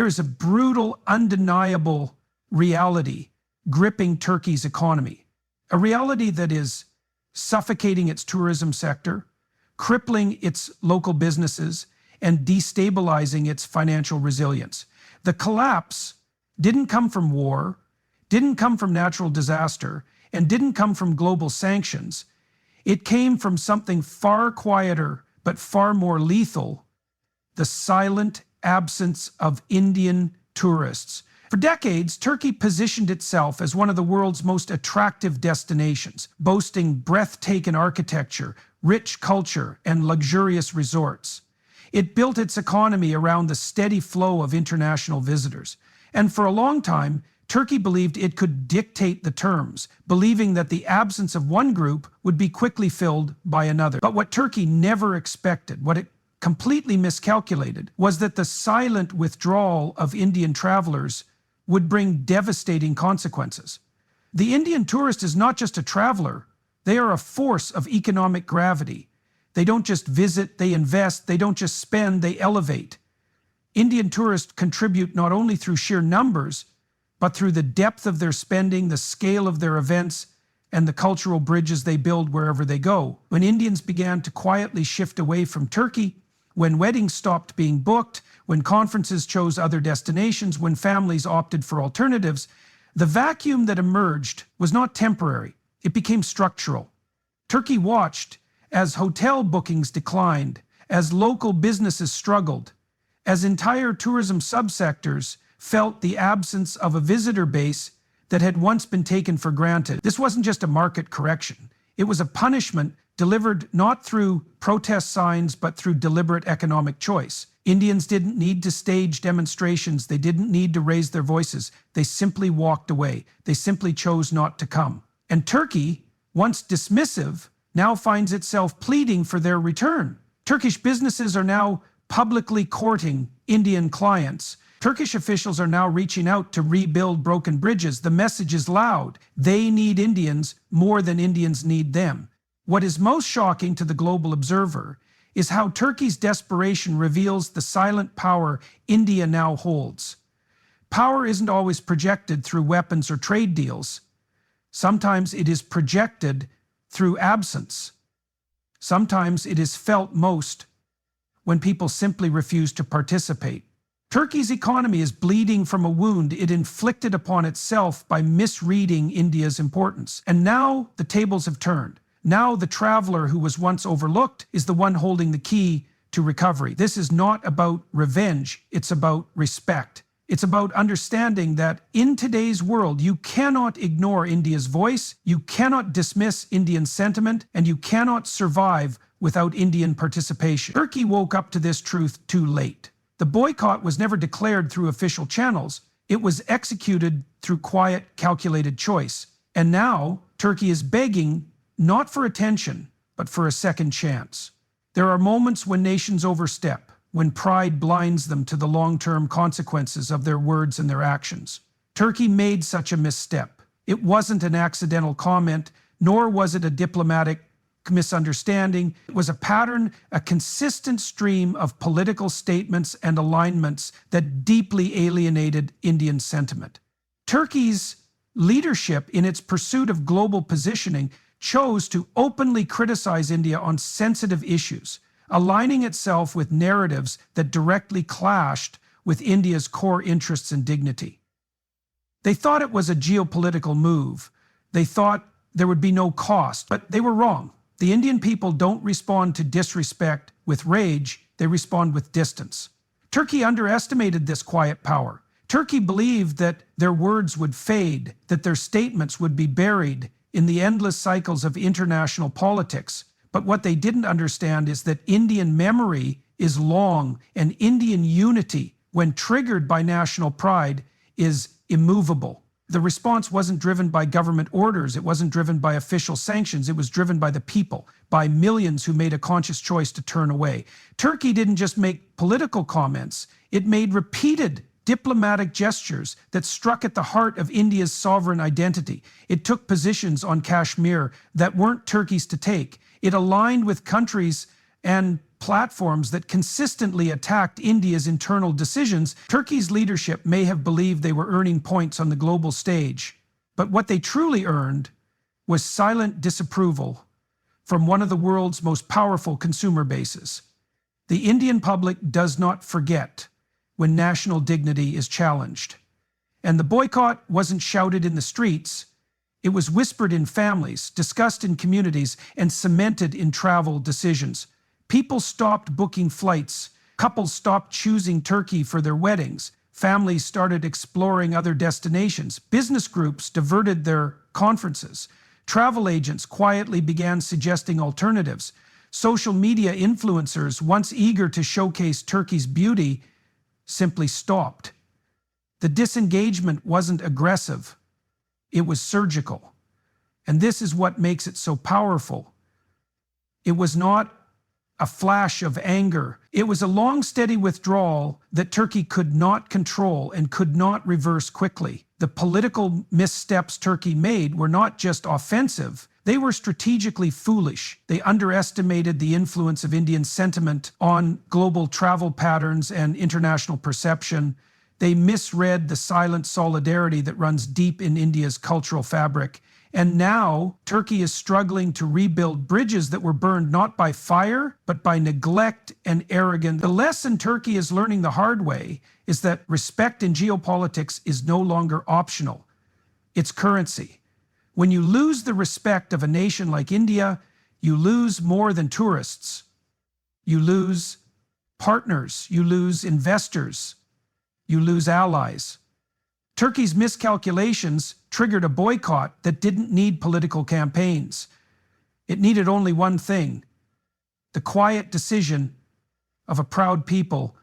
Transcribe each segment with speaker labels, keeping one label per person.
Speaker 1: There is a brutal, undeniable reality gripping Turkey's economy, a reality that is suffocating its tourism sector, crippling its local businesses, and destabilizing its financial resilience. The collapse didn't come from war, didn't come from natural disaster, and didn't come from global sanctions. It came from something far quieter but far more lethal: the silent absence of Indian tourists. For decades, Turkey positioned itself as one of the world's most attractive destinations, boasting breathtaking architecture, rich culture, and luxurious resorts. It built its economy around the steady flow of international visitors. And for a long time, Turkey believed it could dictate the terms, believing that the absence of one group would be quickly filled by another. But what Turkey never expected, what it completely miscalculated, was that the silent withdrawal of Indian travelers would bring devastating consequences. The Indian tourist is not just a traveler, they are a force of economic gravity. They don't just visit, they invest. They don't just spend, they elevate. Indian tourists contribute not only through sheer numbers, but through the depth of their spending, the scale of their events, and the cultural bridges they build wherever they go. When Indians began to quietly shift away from Turkey, when weddings stopped being booked, when conferences chose other destinations, when families opted for alternatives, the vacuum that emerged was not temporary. It became structural. Turkey watched as hotel bookings declined, as local businesses struggled, as entire tourism subsectors felt the absence of a visitor base that had once been taken for granted. This wasn't just a market correction. It was a punishment delivered not through protest signs, but through deliberate economic choice. Indians didn't need to stage demonstrations. They didn't need to raise their voices. They simply walked away. They simply chose not to come. And Turkey, once dismissive, now finds itself pleading for their return. Turkish businesses are now publicly courting Indian clients. Turkish officials are now reaching out to rebuild broken bridges. The message is loud. They need Indians more than Indians need them. What is most shocking to the global observer is how Turkey's desperation reveals the silent power India now holds. Power isn't always projected through weapons or trade deals. Sometimes it is projected through absence. Sometimes it is felt most when people simply refuse to participate. Turkey's economy is bleeding from a wound it inflicted upon itself by misreading India's importance. And now the tables have turned. Now the traveler who was once overlooked is the one holding the key to recovery. This is not about revenge, it's about respect. It's about understanding that in today's world, you cannot ignore India's voice, you cannot dismiss Indian sentiment, and you cannot survive without Indian participation. Turkey woke up to this truth too late. The boycott was never declared through official channels. It was executed through quiet, calculated choice. And now, Turkey is begging not for attention, but for a second chance. There are moments when nations overstep, when pride blinds them to the long-term consequences of their words and their actions. Turkey made such a misstep. It wasn't an accidental comment, nor was it a diplomatic misunderstanding. It was a pattern, a consistent stream of political statements and alignments that deeply alienated Indian sentiment. Turkey's leadership in its pursuit of global positioning chose to openly criticize India on sensitive issues, aligning itself with narratives that directly clashed with India's core interests and dignity. They thought it was a geopolitical move. They thought there would be no cost, but they were wrong. The Indian people don't respond to disrespect with rage, they respond with distance. Turkey underestimated this quiet power. Turkey believed that their words would fade, that their statements would be buried in the endless cycles of international politics. But what they didn't understand is that Indian memory is long, and Indian unity, when triggered by national pride, is immovable. The response wasn't driven by government orders, it wasn't driven by official sanctions, it was driven by the people, by millions who made a conscious choice to turn away. Turkey didn't just make political comments, it made repeated diplomatic gestures that struck at the heart of India's sovereign identity. It took positions on Kashmir that weren't Turkey's to take. It aligned with countries and platforms that consistently attacked India's internal decisions. Turkey's leadership may have believed they were earning points on the global stage, but what they truly earned was silent disapproval from one of the world's most powerful consumer bases. The Indian public does not forget when national dignity is challenged. And the boycott wasn't shouted in the streets. It was whispered in families, discussed in communities, and cemented in travel decisions. People stopped booking flights. Couples stopped choosing Turkey for their weddings. Families started exploring other destinations. Business groups diverted their conferences. Travel agents quietly began suggesting alternatives. Social media influencers, once eager to showcase Turkey's beauty, simply stopped. The disengagement wasn't aggressive. It was surgical. And this is what makes it so powerful. It was not a flash of anger. It was a long, steady withdrawal that Turkey could not control and could not reverse quickly. The political missteps Turkey made were not just offensive, they were strategically foolish. They underestimated the influence of Indian sentiment on global travel patterns and international perception. They misread the silent solidarity that runs deep in India's cultural fabric. And now, Turkey is struggling to rebuild bridges that were burned not by fire, but by neglect and arrogance. The lesson Turkey is learning the hard way is that respect in geopolitics is no longer optional. It's currency. When you lose the respect of a nation like India, you lose more than tourists. You lose partners, you lose investors, you lose allies. Turkey's miscalculations triggered a boycott that didn't need political campaigns. It needed only one thing: the quiet decision of a proud people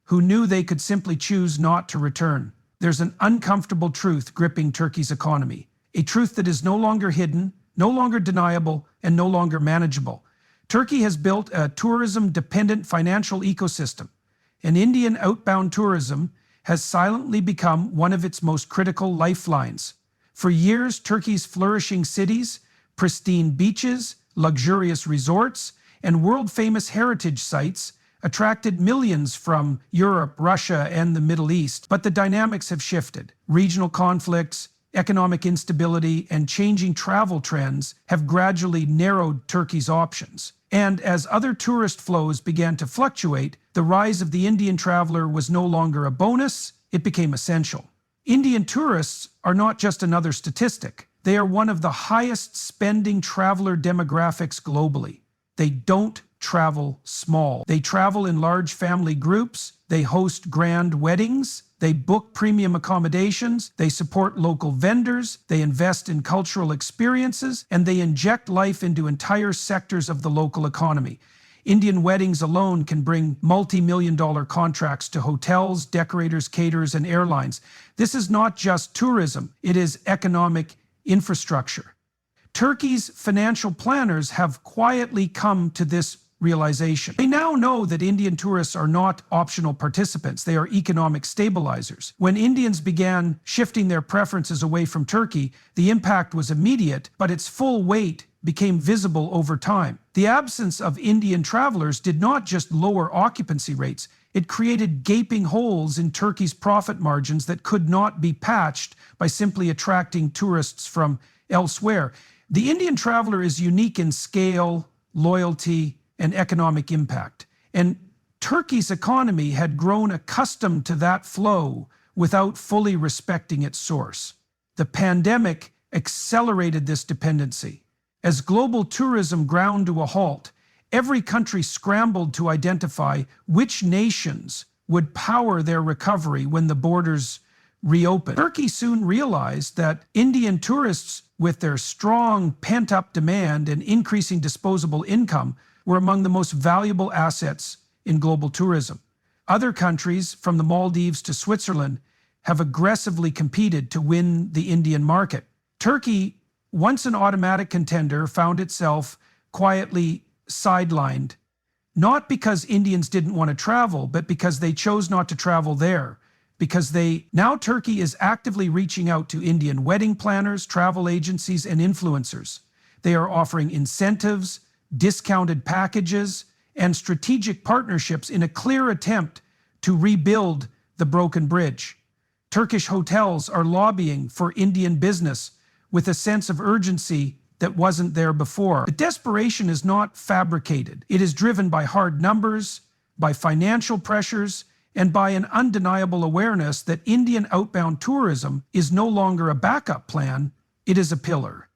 Speaker 1: who knew they could simply choose not to return. There's an uncomfortable truth gripping Turkey's economy, a truth that is no longer hidden, no longer deniable, and no longer manageable. Turkey has built a tourism-dependent financial ecosystem, and Indian outbound tourism has silently become one of its most critical lifelines. For years, Turkey's flourishing cities, pristine beaches, luxurious resorts, and world-famous heritage sites attracted millions from Europe, Russia, and the Middle East. But the dynamics have shifted. Regional conflicts, economic instability, and changing travel trends have gradually narrowed Turkey's options. And as other tourist flows began to fluctuate, the rise of the Indian traveler was no longer a bonus, it became essential. Indian tourists are not just another statistic. They are one of the highest spending traveler demographics globally. They don't travel small. They travel in large family groups, they host grand weddings, they book premium accommodations, they support local vendors, they invest in cultural experiences, and they inject life into entire sectors of the local economy. Indian weddings alone can bring multi-million-dollar contracts to hotels, decorators, caterers, and airlines. This is not just tourism, it is economic infrastructure. Turkey's financial planners have quietly come to this realization. They now know that Indian tourists are not optional participants, they are economic stabilizers. When Indians began shifting their preferences away from Turkey, the impact was immediate, but its full weight became visible over time. The absence of Indian travelers did not just lower occupancy rates, it created gaping holes in Turkey's profit margins that could not be patched by simply attracting tourists from elsewhere. The Indian traveler is unique in scale, loyalty, and economic impact. And Turkey's economy had grown accustomed to that flow without fully respecting its source. The pandemic accelerated this dependency. As global tourism ground to a halt, every country scrambled to identify which nations would power their recovery when the borders reopened. Turkey soon realized that Indian tourists, with their strong pent-up demand and increasing disposable income, were among the most valuable assets in global tourism. Other countries, from the Maldives to Switzerland, have aggressively competed to win the Indian market. Turkey, once an automatic contender, found itself quietly sidelined, not because Indians didn't want to travel, but because they chose not to travel there. Now Turkey is actively reaching out to Indian wedding planners, travel agencies, and influencers. They are offering incentives, discounted packages, and strategic partnerships in a clear attempt to rebuild the broken bridge. Turkish hotels are lobbying for Indian business with a sense of urgency that wasn't there before. The desperation is not fabricated. It is driven by hard numbers, by financial pressures, and by an undeniable awareness that Indian outbound tourism is no longer a backup plan, it is a pillar.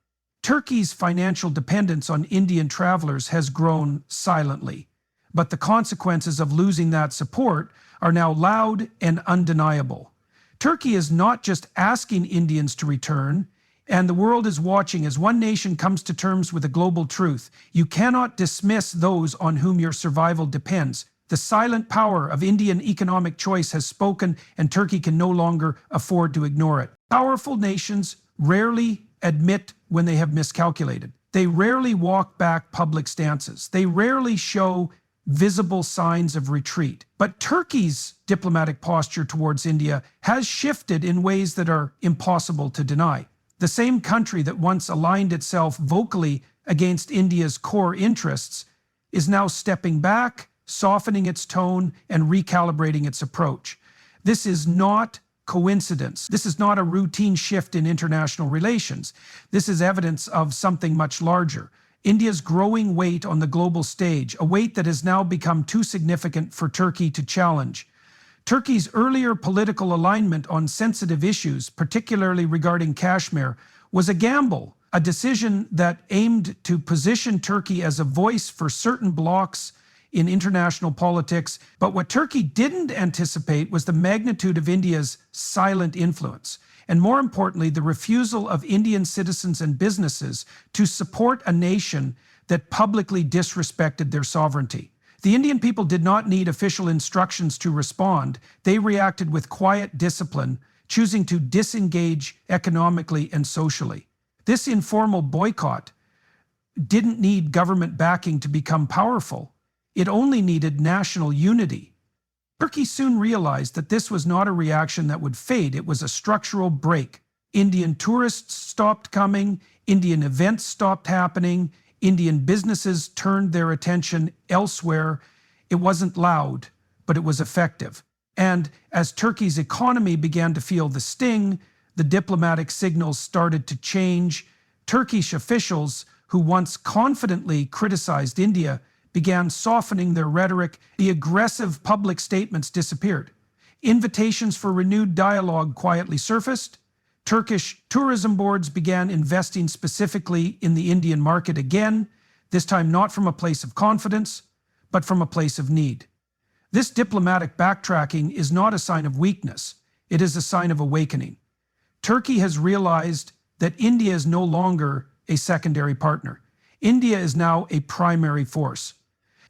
Speaker 1: Turkey's financial dependence on Indian travelers has grown silently, but the consequences of losing that support are now loud and undeniable. Turkey is not just asking Indians to return, and the world is watching as one nation comes to terms with a global truth. You cannot dismiss those on whom your survival depends. The silent power of Indian economic choice has spoken, and Turkey can no longer afford to ignore it. Powerful nations rarely admit when they have miscalculated. They rarely walk back public stances. They rarely show visible signs of retreat. But Turkey's diplomatic posture towards India has shifted in ways that are impossible to deny. The same country that once aligned itself vocally against India's core interests is now stepping back, softening its tone, and recalibrating its approach. This is not coincidence. This is not a routine shift in international relations. This is evidence of something much larger. India's growing weight on the global stage, a weight that has now become too significant for Turkey to challenge. Turkey's earlier political alignment on sensitive issues, particularly regarding Kashmir, was a gamble, a decision that aimed to position Turkey as a voice for certain blocs in international politics. But what Turkey didn't anticipate was the magnitude of India's silent influence, and more importantly, the refusal of Indian citizens and businesses to support a nation that publicly disrespected their sovereignty. The Indian people did not need official instructions to respond. They reacted with quiet discipline, choosing to disengage economically and socially. This informal boycott didn't need government backing to become powerful. It only needed national unity. Turkey soon realized that this was not a reaction that would fade. It was a structural break. Indian tourists stopped coming, Indian events stopped happening, Indian businesses turned their attention elsewhere. It wasn't loud, but it was effective. And as Turkey's economy began to feel the sting, the diplomatic signals started to change. Turkish officials who once confidently criticized India began softening their rhetoric. The aggressive public statements disappeared. Invitations for renewed dialogue quietly surfaced. Turkish tourism boards began investing specifically in the Indian market again, this time not from a place of confidence, but from a place of need. This diplomatic backtracking is not a sign of weakness. It is a sign of awakening. Turkey has realized that India is no longer a secondary partner. India is now a primary force.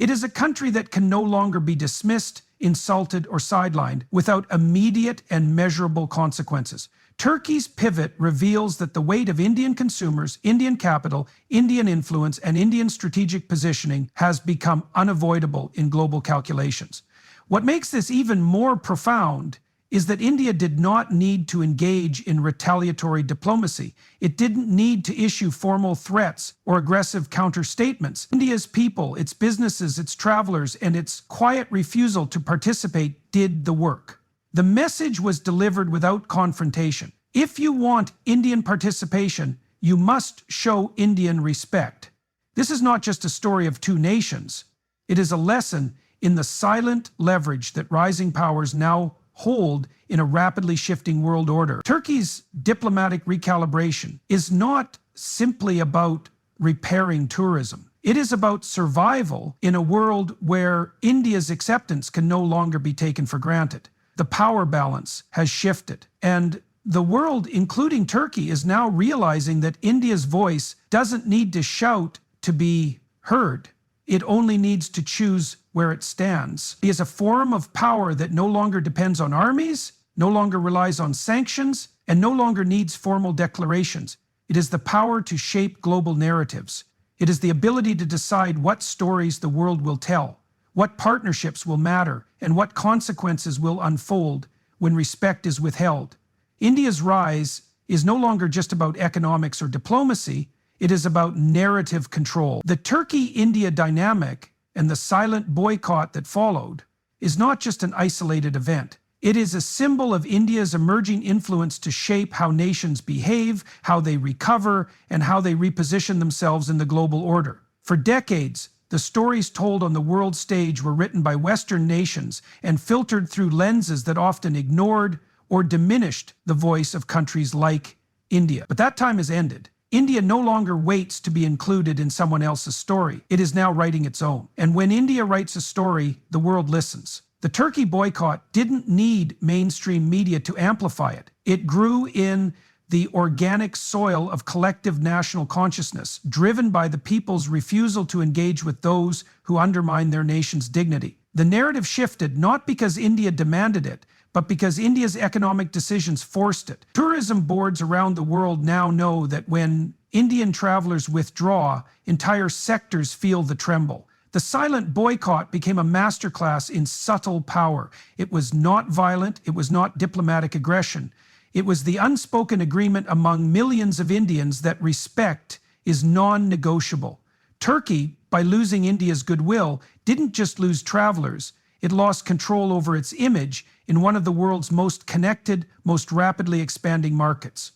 Speaker 1: It is a country that can no longer be dismissed, insulted, or sidelined without immediate and measurable consequences. Turkey's pivot reveals that the weight of Indian consumers, Indian capital, Indian influence, and Indian strategic positioning has become unavoidable in global calculations. What makes this even more profound is that India did not need to engage in retaliatory diplomacy. It didn't need to issue formal threats or aggressive counter-statements. India's people, its businesses, its travelers, and its quiet refusal to participate did the work. The message was delivered without confrontation. If you want Indian participation, you must show Indian respect. This is not just a story of two nations. It is a lesson in the silent leverage that rising powers now hold in a rapidly shifting world order. Turkey's diplomatic recalibration is not simply about repairing tourism. It is about survival in a world where India's acceptance can no longer be taken for granted. The power balance has shifted, and the world, including Turkey, is now realizing that India's voice doesn't need to shout to be heard. It only needs to choose where it stands. It is a forum of power that no longer depends on armies, no longer relies on sanctions, and no longer needs formal declarations. It is the power to shape global narratives. It is the ability to decide what stories the world will tell, what partnerships will matter, and what consequences will unfold when respect is withheld. India's rise is no longer just about economics or diplomacy. It is about narrative control. The Turkey-India dynamic and the silent boycott that followed is not just an isolated event. It is a symbol of India's emerging influence to shape how nations behave, how they recover, and how they reposition themselves in the global order. For decades, the stories told on the world stage were written by Western nations and filtered through lenses that often ignored or diminished the voice of countries like India. But that time has ended. India no longer waits to be included in someone else's story. It is now writing its own. And when India writes a story, the world listens. The Turkey boycott didn't need mainstream media to amplify it. It grew in the organic soil of collective national consciousness, driven by the people's refusal to engage with those who undermine their nation's dignity. The narrative shifted not because India demanded it, but because India's economic decisions forced it. Tourism boards around the world now know that when Indian travelers withdraw, entire sectors feel the tremble. The silent boycott became a masterclass in subtle power. It was not violent, it was not diplomatic aggression. It was the unspoken agreement among millions of Indians that respect is non-negotiable. Turkey, by losing India's goodwill, didn't just lose travelers, it lost control over its image in one of the world's most connected, most rapidly expanding markets.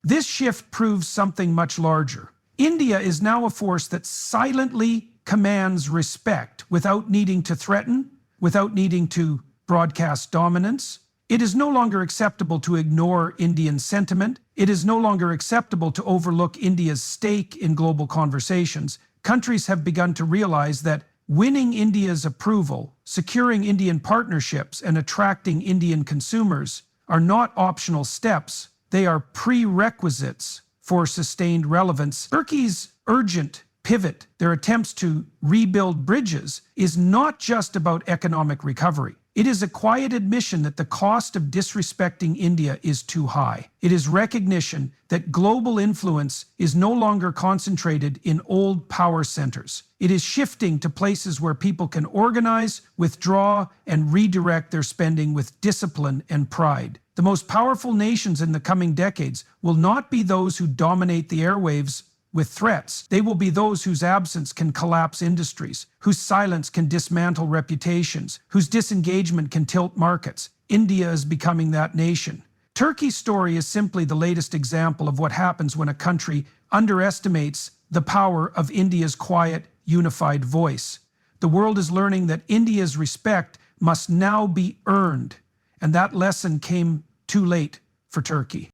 Speaker 1: This shift proves something much larger. India is now a force that silently commands respect without needing to threaten, without needing to broadcast dominance. It is no longer acceptable to ignore Indian sentiment. It is no longer acceptable to overlook India's stake in global conversations. Countries have begun to realize that winning India's approval, securing Indian partnerships, and attracting Indian consumers are not optional steps. They are prerequisites for sustained relevance. Turkey's urgent pivot, their attempts to rebuild bridges, is not just about economic recovery. It is a quiet admission that the cost of disrespecting India is too high. It is recognition that global influence is no longer concentrated in old power centers. It is shifting to places where people can organize, withdraw, and redirect their spending with discipline and pride. The most powerful nations in the coming decades will not be those who dominate the airwaves with threats. They will be those whose absence can collapse industries, whose silence can dismantle reputations, whose disengagement can tilt markets. India is becoming that nation. Turkey's story is simply the latest example of what happens when a country underestimates the power of India's quiet, unified voice. The world is learning that India's respect must now be earned, and that lesson came too late for Turkey.